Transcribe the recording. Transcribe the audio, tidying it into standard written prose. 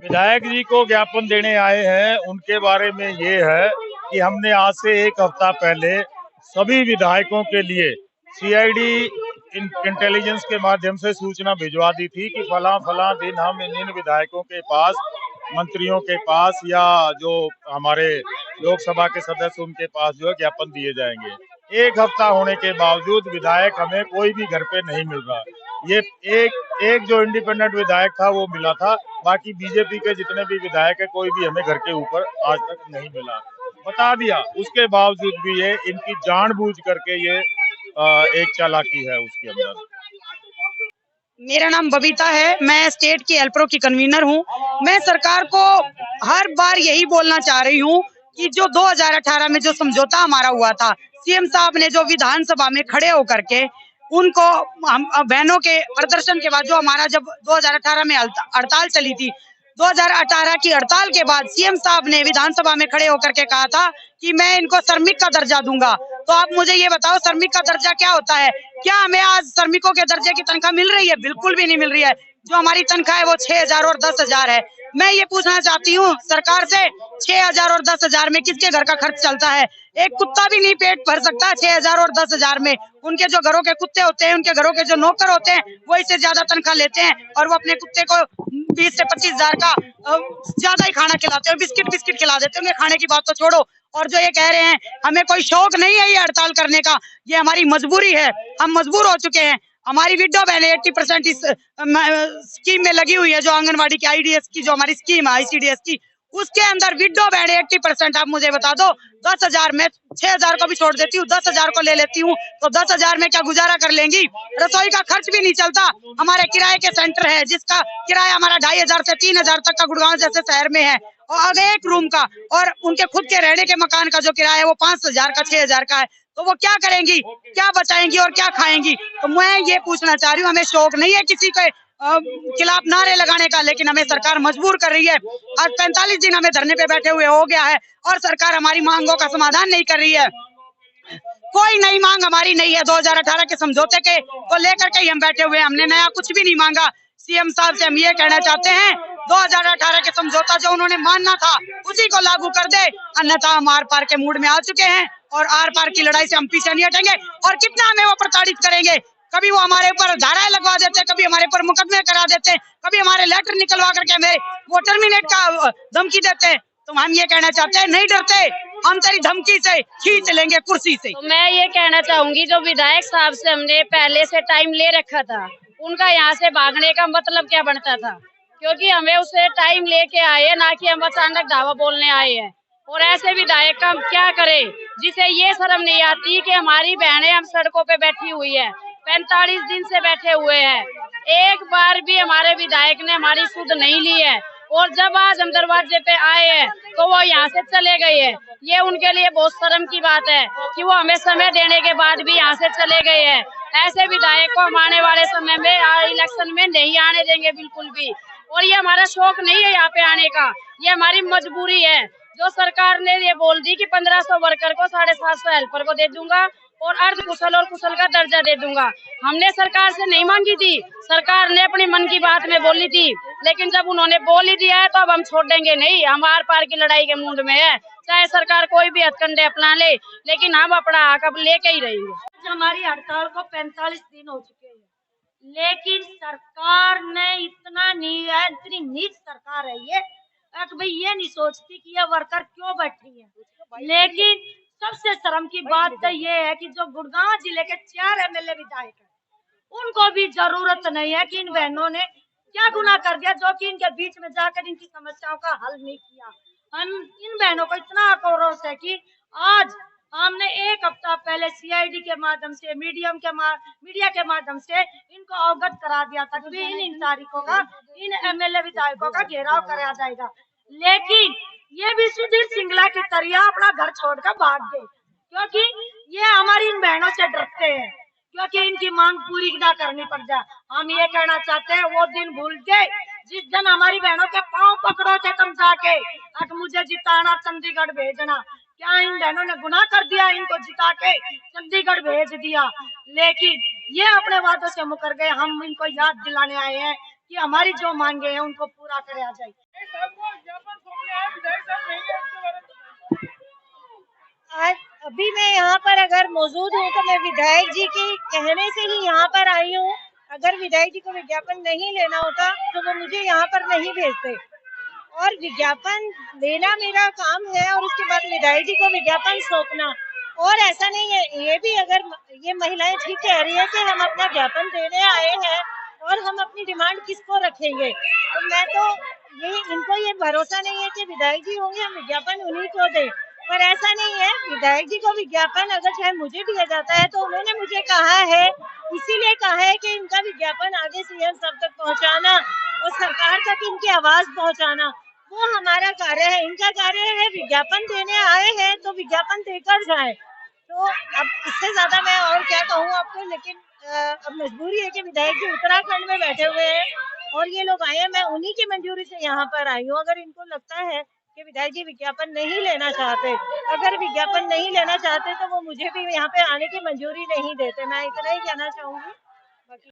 विधायक जी को ज्ञापन देने आए हैं। उनके बारे में ये है कि हमने आज से एक हफ्ता पहले सभी विधायकों के लिए सीआईडी इंटेलिजेंस के माध्यम से सूचना भिजवा दी थी कि फला फला दिन हम इन विधायकों के पास, मंत्रियों के पास या जो हमारे लोकसभा के सदस्य उनके पास जो है ज्ञापन दिए जाएंगे। एक हफ्ता होने के बावजूद विधायक हमें कोई भी घर पे नहीं मिल रहा। ये एक जो इंडिपेंडेंट विधायक था वो मिला था, बाकी बीजेपी के जितने भी विधायक है कोई भी हमें घर के ऊपर आज तक नहीं मिला। बता दिया, उसके बावजूद भी ये इनकी जानबूझ करके ये एक चालाकी है उसके अंदर। मेरा नाम बबीता है, मैं स्टेट की एल्प्रो की कन्वीनर हूँ। मैं सरकार को हर बार यही बोलना चाह रही हूँ कि जो 2018 में जो समझौता हमारा हुआ था, सीएम साहब ने जो विधानसभा में खड़े होकर के उनको हम बहनों के प्रदर्शन के बाद जो हमारा जब 2018 में हड़ताल चली थी, 2018 की हड़ताल के बाद सीएम साहब ने विधानसभा में खड़े होकर के कहा था कि मैं इनको श्रमिक का दर्जा दूंगा। तो आप मुझे ये बताओ श्रमिक का दर्जा क्या होता है? क्या हमें आज श्रमिकों के दर्जे की तनख्वाह मिल रही है? बिल्कुल भी नहीं मिल रही है। जो हमारी तनख्वाह है वो 6,000 और 10,000 है। मैं ये पूछना चाहती हूँ सरकार से, 6,000 और 10,000 में किसके घर का खर्च चलता है? एक कुत्ता भी नहीं पेट भर सकता 6,000 और 10,000 में। उनके जो घरों के कुत्ते होते हैं, उनके घरों के जो नौकर होते हैं, वो इससे ज्यादा तनख्वाह लेते हैं और वो अपने कुत्ते को 20 से 25,000 का ज्यादा ही खाना खिलाते हैं, बिस्किट खिला देते हैं। उन्हें खाने की बात तो छोड़ो। और जो ये कह रहे हैं हमें कोई शौक नहीं है ये हड़ताल करने का, ये हमारी मजबूरी है। हम मजबूर हो चुके हैं। हमारी विडो बहन 80% इस स्कीम में लगी हुई है, जो आंगनवाड़ी की आईडीएस की जो हमारी स्कीम है आईसीडीएस की, उसके अंदर विडो बहन 80%। आप मुझे बता दो, 10,000 में 6,000 को भी छोड़ देती हूँ, 10,000 को ले लेती हूँ तो 10,000 में क्या गुजारा कर लेंगी? रसोई का खर्च भी नहीं चलता। हमारे किराए के सेंटर है जिसका किराया हमारा 2,500 से 3,000 तक का गुड़गांव जैसे शहर में है, और अगर एक रूम का और उनके खुद के रहने के मकान का जो किराया है वो 5,000 का 6,000 का है, तो वो क्या करेंगी, क्या बचाएंगी और क्या खाएंगी? तो मैं ये पूछना चाह रही हूँ, हमें शौक नहीं है किसी के खिलाफ नारे लगाने का, लेकिन हमें सरकार मजबूर कर रही है। आज 45 दिन हमें धरने पे बैठे हुए हो गया है और सरकार हमारी मांगों का समाधान नहीं कर रही है। कोई नई मांग हमारी नहीं है। 2018 के समझौते के को लेकर के ही हम बैठे हुए हैं, हमने नया कुछ भी नहीं मांगा। सीएम साहब से हम ये कहना चाहते हैं 2018 के समझौता जो उन्होंने मानना था उसी को लागू कर दे, अन्यथा हम आर पार के मूड में आ चुके हैं और आर पार की लड़ाई से हम पीछे नहीं हटेंगे। और कितना हमें वो प्रताड़ित करेंगे, कभी वो हमारे ऊपर धाराएं लगवा देते, कभी हमारे ऊपर मुकदमे करा देते, कभी हमारे लेटर निकलवा करके हमें वो टर्मिनेट का धमकी देते। तो हम ये कहना चाहते हैं नहीं डरते, हम तेरी धमकी से खींच लेंगे कुर्सी से। तो मैं ये कहना चाहूंगी जो विधायक साहब से हमने पहले से टाइम ले रखा था, उनका यहाँ से भागने का मतलब क्या बनता था? क्योंकि हमें उसे टाइम लेके आए, ना कि हम अचानक धावा बोलने आए हैं। और ऐसे विधायक का हम क्या करें जिसे ये शर्म नहीं आती कि हमारी बहनें हम सड़कों पे बैठी हुई है, 45 दिन से बैठे हुए हैं, एक बार भी हमारे विधायक ने हमारी सुध नहीं ली है। और जब आज हम दरवाजे पे आए हैं तो वो यहाँ से चले गए हैं। ये उनके लिए बहुत शर्म की बात है कि वो हमें समय देने के बाद भी यहाँ से चले गए हैं। ऐसे विधायक को हम आने वाले समय में इलेक्शन में नहीं आने देंगे बिल्कुल भी। और ये हमारा शौक नहीं है यहाँ पे आने का, ये हमारी मजबूरी है। जो सरकार ने ये बोल दी कि 1,500 वर्कर को 750 हेल्पर को दे दूंगा और अर्ध कुशल और कुशल का दर्जा दे दूंगा, हमने सरकार से नहीं मांगी थी। सरकार ने अपनी मन की बात में बोली थी, लेकिन जब उन्होंने बोल ही दिया है तो अब हम छोड़ेंगे नहीं। हम आर पार की लड़ाई के मूड में है, चाहे सरकार कोई भी हथकंडे अपना ले, लेकिन हम अपना हक अब लेके ही रहेंगे। हमारी हड़ताल को 45 दिन हो चुके हैं, लेकिन सरकार ने इतना नहीं है, इतनी नीच सरकार है ये भाई ये नहीं सोचती कि ये वर्कर क्यों बैठ रही है। लेकिन सबसे शर्म की बात तो ये है कि जो गुड़गांव जिले के 4 एमएलए विधायक हैं, उनको भी जरूरत नहीं है कि इन बहनों ने क्या गुनाह कर दिया जो कि इनके बीच में जाकर इनकी समस्याओं का हल नहीं किया। हम इन बहनों को इतना आक्रोश है कि आज हमने एक हफ्ता पहले सीआईडी के माध्यम से मीडिया के माध्यम से इनको अवगत करा दिया था कि इन तारीखों का इन एमएलए विधायकों का घेराव कराया जाएगा। लेकिन ये भी सुधीर सिंगला की तरह अपना घर छोड़कर भाग गए, क्योंकि ये हमारी इन बहनों से डरते हैं, क्योंकि इनकी मांग पूरी ना करनी पड़ जाए। हम ये कहना चाहते हैं वो दिन भूल के जिस दिन हमारी बहनों के पांव पकड़ो थे तुम जाके अब मुझे जिताना चंडीगढ़ भेजना। क्या इन बहनों ने गुनाह कर दिया? इनको जिता के चंडीगढ़ भेज दिया, लेकिन ये अपने वादों से मुकर गए। हम इनको याद दिलाने आए हैं कि हमारी जो मांगे हैं उनको पूरा करे आ जाए। आज अभी मैं यहाँ पर अगर मौजूद हूँ तो मैं विधायक जी के कहने से ही यहाँ पर आई हूँ। अगर विधायक जी को विज्ञापन नहीं लेना होता तो वो मुझे यहाँ पर नहीं भेजते, और विज्ञापन लेना मेरा काम है और उसके बाद विधायक जी को विज्ञापन सौंपना। और ऐसा नहीं है, ये भी अगर ये महिलाएं ठीक कह रही है कि हम अपना ज्ञापन देने आए हैं और हम अपनी डिमांड किसको रखेंगे, तो मैं तो ये इनको ये भरोसा नहीं है कि विधायक जी होंगे हम विज्ञापन उन्हीं को दें, पर ऐसा नहीं है। विधायक जी को विज्ञापन अगर चाहे मुझे दिया जाता है तो उन्होंने मुझे कहा है, इसीलिए कहा है कि इनका विज्ञापन आगे सीएम साहब तक पहुंचाना और सरकार तक इनकी आवाज पहुंचाना वो हमारा कार्य है। इनका कार्य है विज्ञापन देने आए हैं तो विज्ञापन देकर जाए। तो अब इससे ज्यादा मैं और क्या कहूँ आपको, लेकिन अब मजबूरी है कि विधायक जी उत्तराखंड में बैठे हुए हैं और ये लोग आए हैं, मैं उन्हीं की मंजूरी से यहाँ पर आई हूँ। अगर इनको लगता है कि विधायक जी विज्ञापन नहीं लेना चाहते, अगर विज्ञापन नहीं लेना चाहते तो वो मुझे भी यहाँ पे आने की मंजूरी नहीं देते। मैं इतना ही कहना चाहूंगी।